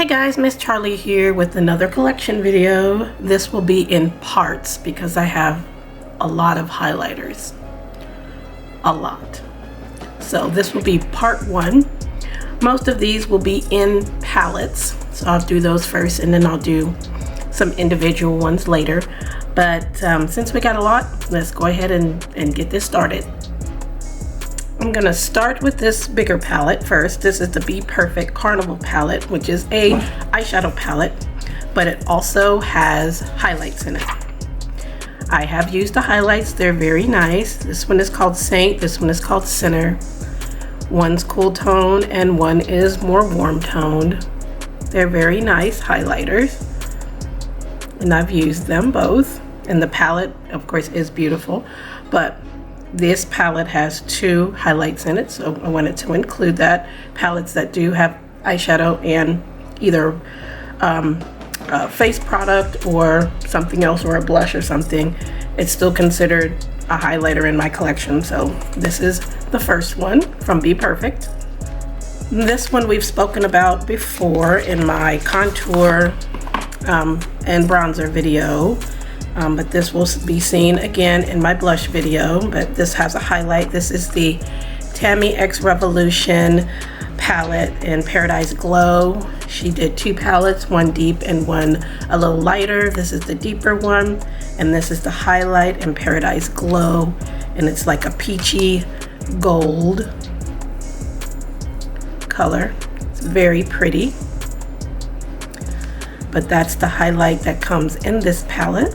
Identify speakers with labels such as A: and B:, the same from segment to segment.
A: Hey guys, Miss Charlie here with another collection video. This will be in parts because I have a lot of highlighters. A lot. So this will be part one. Most of these will be in palettes. So I'll do those first and then I'll do some individual ones later. But since we got a lot, let's go ahead and get this started. I'm gonna start with this bigger palette first. This is the Be Perfect Carnival palette, which is a eyeshadow palette, but it also has highlights in it. I have used the highlights, they're very nice. This one is called Saint, this one is called Center. One's cool tone and one is more warm toned. They're very nice highlighters, and I've used them both. And the palette, of course, is beautiful, but this palette has two highlights in it, so I wanted to include that. Palettes that do have eyeshadow and either a face product or something else, or a blush or something, it's still considered a highlighter in my collection. So this is the first one from Be Perfect. This one we've spoken about before in my contour and bronzer video. But this will be seen again in my blush video, but this has a highlight. This is the Tammy X Revolution palette in Paradise Glow. She did two palettes, one deep and one a little lighter. This is the deeper one, and this is the highlight in Paradise Glow, and it's like a peachy gold color. It's very pretty, but that's the highlight that comes in this palette.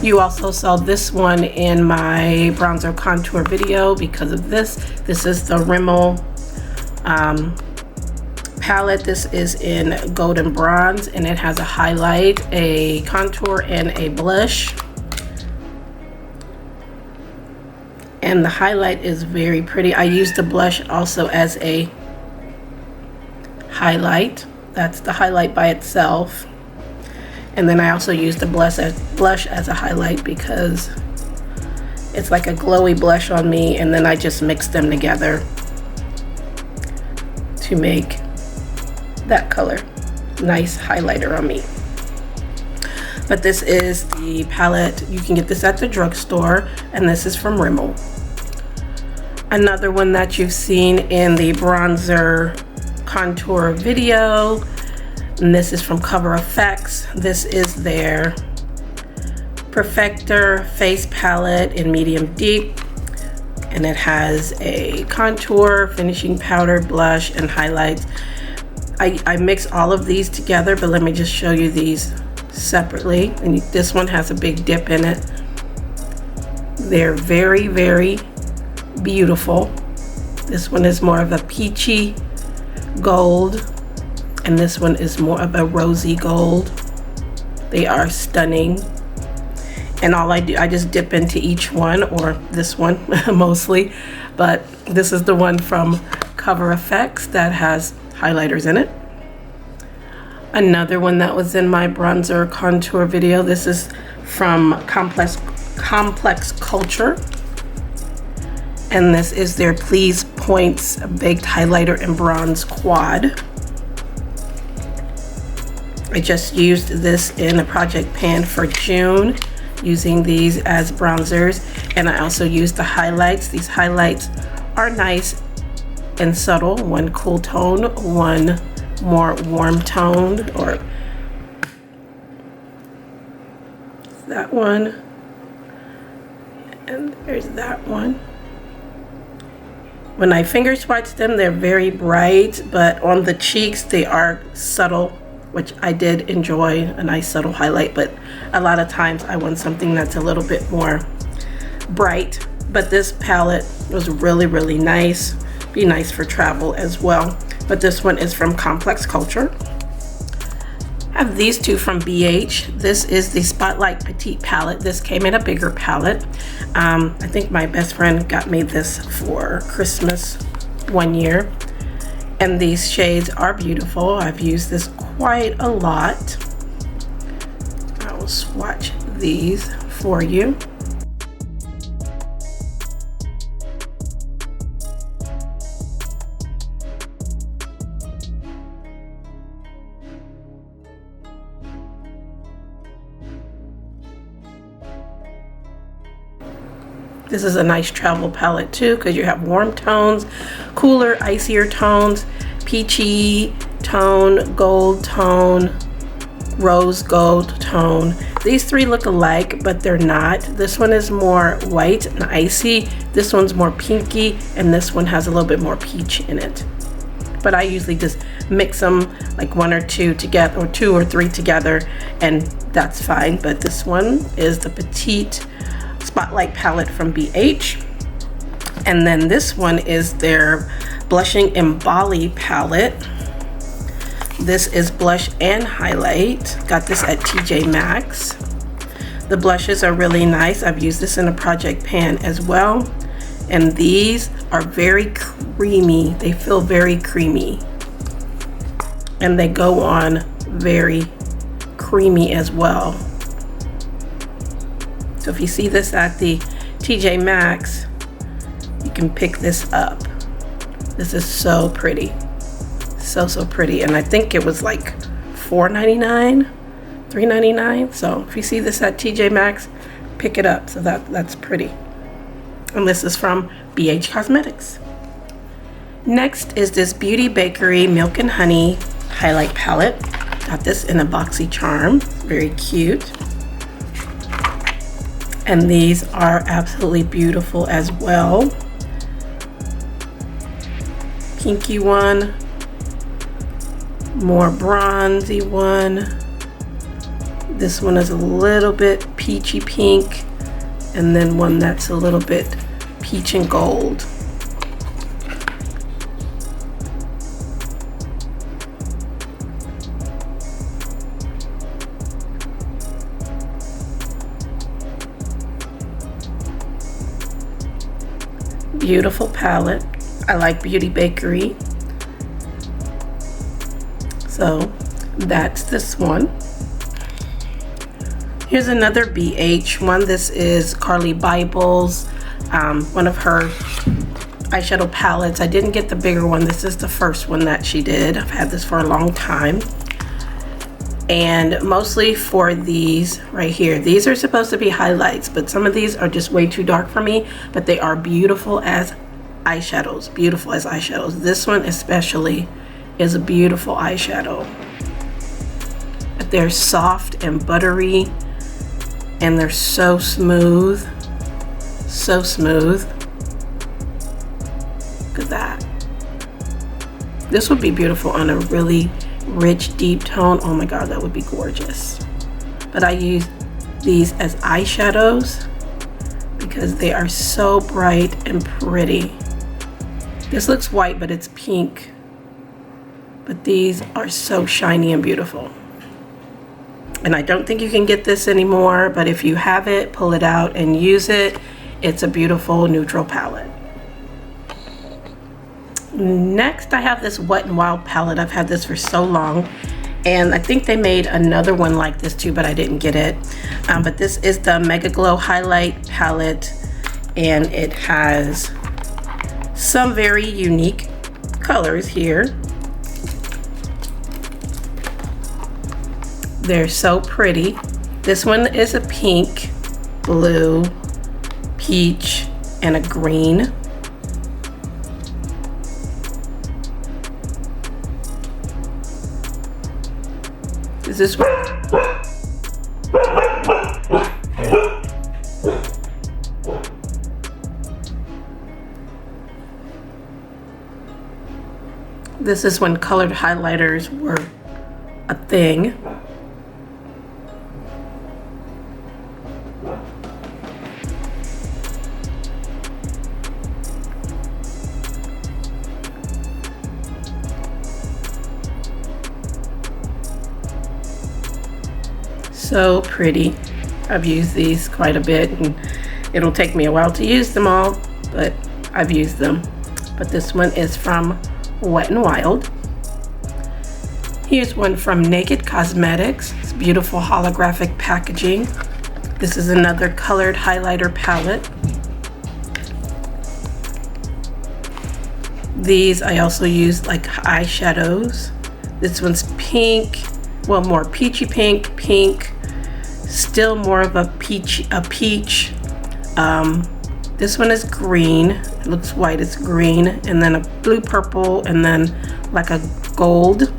A: You also saw this one in my bronzer contour video because of this. This is the Rimmel palette. This is in golden bronze, and it has a highlight, a contour, and a blush. And the highlight is very pretty. I used the blush also as a highlight. That's the highlight by itself. And then I also used the blush as a highlight because it's like a glowy blush on me, and then I just mixed them together to make that color. Nice highlighter on me. But this is the palette. You can get this at the drugstore, and this is from Rimmel. Another one that you've seen in the bronzer contour video, and this is from Cover Effects. This is their Perfector face palette in medium deep, and it has a contour, finishing powder, blush, and highlights. I mix all of these together, but let me just show you these separately. And this one has a big dip in it. They're very, very beautiful. This one is more of a peachy gold, and this one is more of a rosy gold. They are stunning. And all I do, I just dip into each one, or this one mostly, but this is the one from Cover Effects that has highlighters in it. Another one that was in my bronzer contour video, this is from Complex Culture, and this is their Please Points Baked Highlighter in Bronze Quad. I just used this in a project pan for June, using these as bronzers, and I also used the highlights. These highlights are nice and subtle. One cool tone, one more warm toned, or that one, and there's that one. When I finger swatch them, they're very bright, but on the cheeks they are subtle, which I did enjoy, a nice subtle highlight, but a lot of times I want something that's a little bit more bright. But this palette was really, really nice. Be nice for travel as well. But this one is from Complex Culture. I have these two from BH. This is the Spotlight Petite palette. This came in a bigger palette. I think my best friend got me this for Christmas one year. And these shades are beautiful. I've used this quite a lot. I will swatch these for you. This is a nice travel palette too, because you have warm tones, cooler, icier tones, peachy tone, gold tone, rose gold tone. These three look alike, but they're not. This one is more white and icy. This one's more pinky, and this one has a little bit more peach in it. But I usually just mix them like one or two together, or two or three together, and that's fine. But this one is the Petite Spotlight palette from BH. And then this one is their Blushing in Bali palette. This is blush and highlight. Got this at TJ Maxx. The blushes are really nice. I've used this in a project pan as well. And these are very creamy. They feel very creamy. And they go on very creamy as well. So if you see this at the TJ Maxx, you can pick this up. This is so pretty. So pretty. And I think it was like $4.99, $3.99. So if you see this at TJ Maxx, pick it up. So that's pretty. And this is from BH Cosmetics. Next is this Beauty Bakery Milk and Honey highlight palette. Got this in a boxy charm, very cute. And these are absolutely beautiful as well. Pinky one, more bronzy one. This one is a little bit peachy pink, and then one that's a little bit peach and gold. Beautiful palette. I like Beauty Bakery. So that's this one. Here's another BH one. This is Carly Bible's, one of her eyeshadow palettes. I didn't get the bigger one. This is the first one that she did. I've had this for a long time. And mostly for these right here. These are supposed to be highlights, but some of these are just way too dark for me, but they are beautiful as eyeshadows. Beautiful as eyeshadows. This one especially is a beautiful eyeshadow. They're soft and buttery, and they're so smooth. So smooth. Look at that. This would be beautiful on a really rich, deep tone. Oh my God, that would be gorgeous. But I use these as eyeshadows because they are so bright and pretty. This looks white, but it's pink. But these are so shiny and beautiful. And I don't think you can get this anymore, but if you have it, pull it out and use it. It's a beautiful neutral palette. Next, I have this Wet n Wild palette. I've had this for so long, and I think they made another one like this too, but I didn't get it. But this is the Mega Glow Highlight palette, and it has some very unique colors here. They're so pretty. This one is a pink, blue, peach, and a green. Is this one? This is when colored highlighters were a thing. So pretty. I've used these quite a bit, and it'll take me a while to use them all, but I've used them. But this one is from Wet n Wild. Here's one from Naked Cosmetics. It's beautiful holographic packaging. This is another colored highlighter palette. These I also use like eyeshadows. This one's pink, well, more peachy pink, pink, still more of a peach This one is green. It looks white, it's green, and then a blue purple, and then like a gold.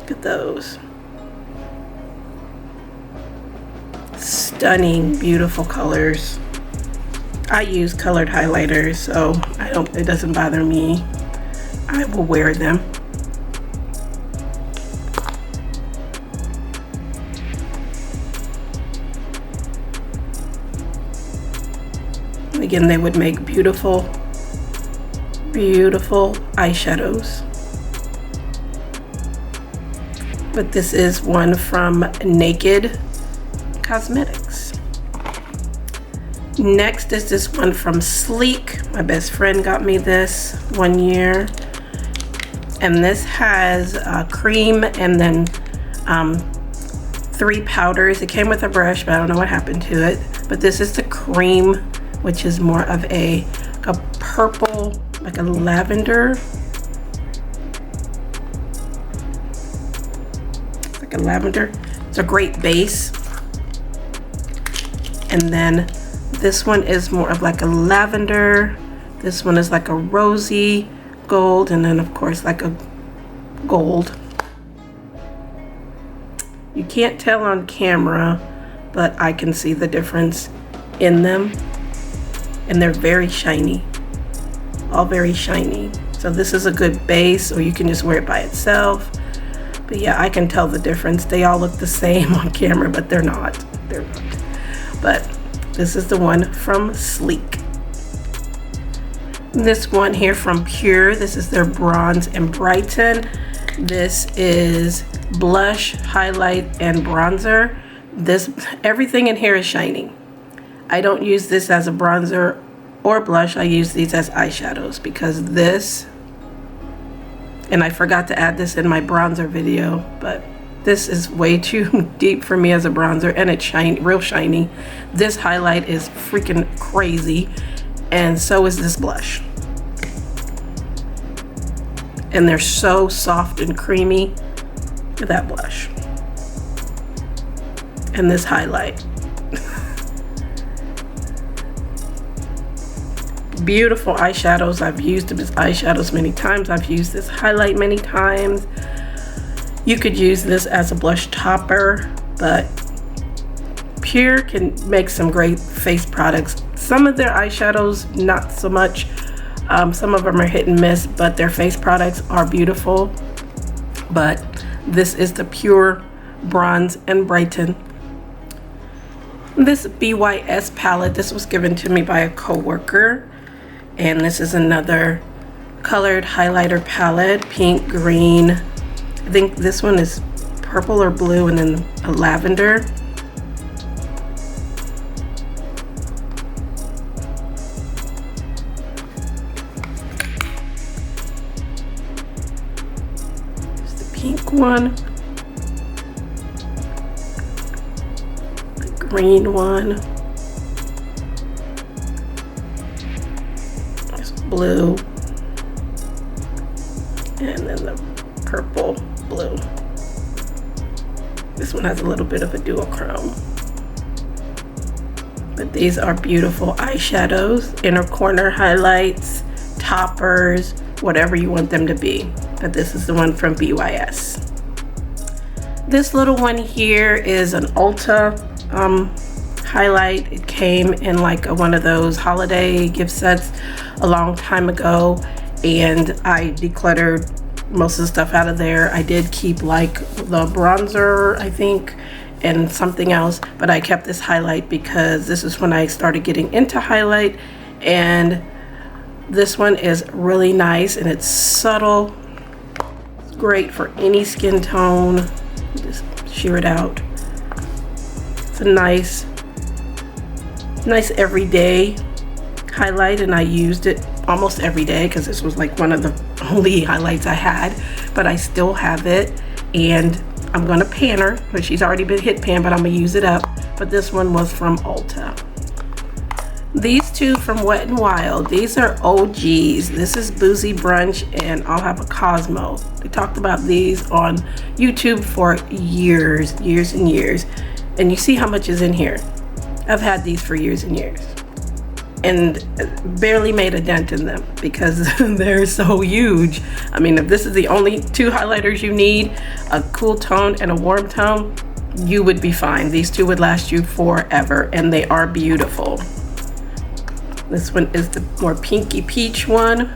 A: Look at those. Stunning, beautiful colors. I use colored highlighters, so it doesn't bother me. I will wear them. Again, they would make beautiful, beautiful eyeshadows. But this is one from Naked Cosmetics. Next is this one from Sleek. My best friend got me this one year. And this has cream and then 3 powders. It came with a brush, but I don't know what happened to it. But this is the cream, which is more of a purple, like a lavender. Like a lavender. It's a great base. And then this one is more of like a lavender. This one is like a rosy gold, and then of course like a gold. You can't tell on camera, but I can see the difference in them. And they're very shiny. All very shiny. So this is a good base, or you can just wear it by itself. But yeah, I can tell the difference. They all look the same on camera, but they're not. They're not. But this is the one from Sleek. This one here from Pure, this is their Bronze and Brighten. This is blush, highlight, and bronzer. Everything in here is shiny. I don't use this as a bronzer or blush. I use these as eyeshadows because this, and I forgot to add this in my bronzer video, but this is way too deep for me as a bronzer, and it's shiny, real shiny. This highlight is freaking crazy, and so is this blush. And they're so soft and creamy. Look at that blush. And this highlight. Beautiful eyeshadows. I've used them as eyeshadows many times. I've used this highlight many times. You could use this as a blush topper, but Pure can make some great face products. Some of their eyeshadows, not so much. Some of them are hit and miss, but their face products are beautiful. But this is the Pure Bronze and Brighten. This BYS palette, this was given to me by a coworker. And this is another colored highlighter palette, pink, green. I think this one is purple or blue, and then a lavender. There's the pink one. The green one. There's blue. And then the purple blue. This one has a little bit of a duochrome. But these are beautiful eyeshadows, inner corner highlights, toppers, whatever you want them to be. But this is the one from BYS. This little one here is an Ulta highlight. It came in like one of those holiday gift sets a long time ago, and I decluttered most of the stuff out of there. I did keep like the bronzer, I think, and something else, but I kept this highlight because this is when I started getting into highlight, and this one is really nice and it's subtle. It's great for any skin tone. Just sheer it out. It's a nice everyday highlight, and I used it almost every day because this was like one of the only highlights I had, but I still have it, and I'm gonna pan her, but she's already been hit pan, but I'm gonna use it up. But this one was from Ulta. These two from Wet n Wild, these are OGs. This is Boozy Brunch and I'll Have a Cosmo. We talked about these on YouTube for years and years. And you see how much is in here. I've had these for years and years. And barely made a dent in them because they're so huge. I mean, if this is the only two highlighters you need, a cool tone and a warm tone, you would be fine. These two would last you forever and they are beautiful. This one is the more pinky peach one.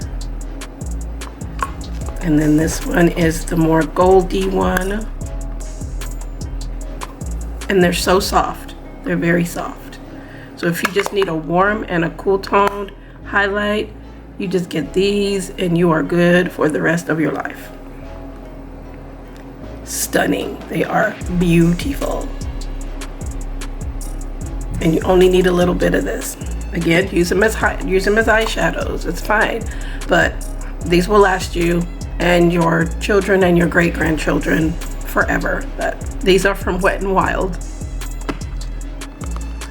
A: And then this one is the more goldy one. And they're so soft. They're very soft. So if you just need a warm and a cool toned highlight, you just get these and you are good for the rest of your life. Stunning. They are beautiful. And you only need a little bit of this. Again, use them as eyeshadows. It's fine, but these will last you and your children and your great-grandchildren forever. But these are from Wet n Wild.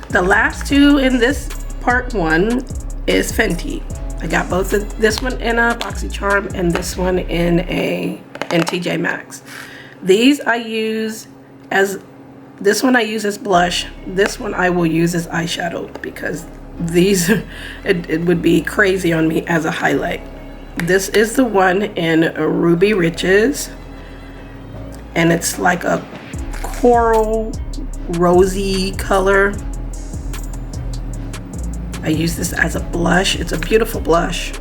A: The last two in this part one is Fenty. I got both of this one in a BoxyCharm and this one in TJ Maxx. These I use as, this one I use as blush. This one I will use as eyeshadow because these, it would be crazy on me as a highlight. This is the one in Ruby Riches. And it's like a coral rosy color. I use this as a blush. It's a beautiful blush.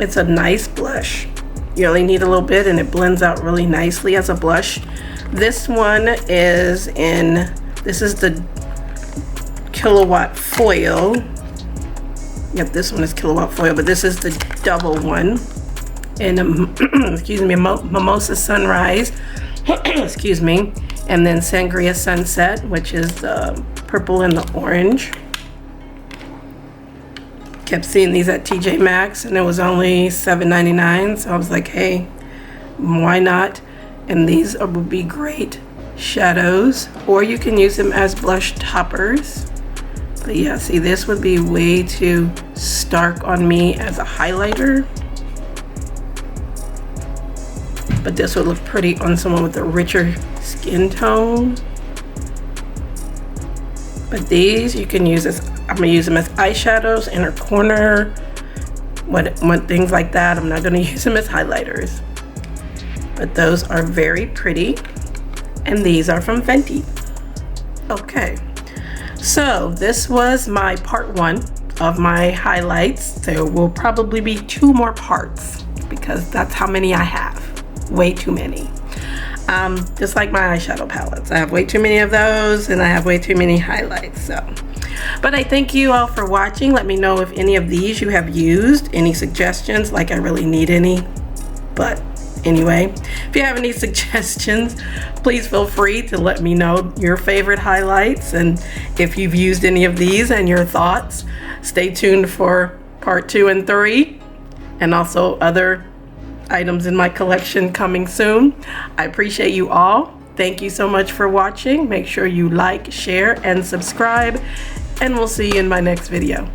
A: It's a nice blush. You only need a little bit and it blends out really nicely as a blush. This one is in, this is the Kilowatt Foil. Yep, this one is Kilowatt Foil, but this is the double one. And excuse me, Mimosa Sunrise. Excuse me. And then Sangria Sunset, which is the purple and the orange. Kept seeing these at TJ Maxx and it was only $7.99, so I was like, hey, why not? And these would be great shadows, or you can use them as blush toppers. But yeah, see, this would be way too stark on me as a highlighter. But this would look pretty on someone with a richer skin tone. But these you can use as, I'm gonna use them as eyeshadows, inner corner, what things like that. I'm not gonna use them as highlighters. But those are very pretty. And these are from Fenty. Okay, so this was my part one of my highlights. There will probably be 2 more parts because that's how many I have. Way too many. Just like my eyeshadow palettes. I have way too many of those and I have way too many highlights. So, but I thank you all for watching. Let me know if any of these you have used, any suggestions, like I really need any. But anyway, if you have any suggestions, please feel free to let me know your favorite highlights and if you've used any of these and your thoughts. Stay tuned for part 2 and 3 and also other items in my collection coming soon. I appreciate you all. Thank you so much for watching. Make sure you like, share, and subscribe, and we'll see you in my next video.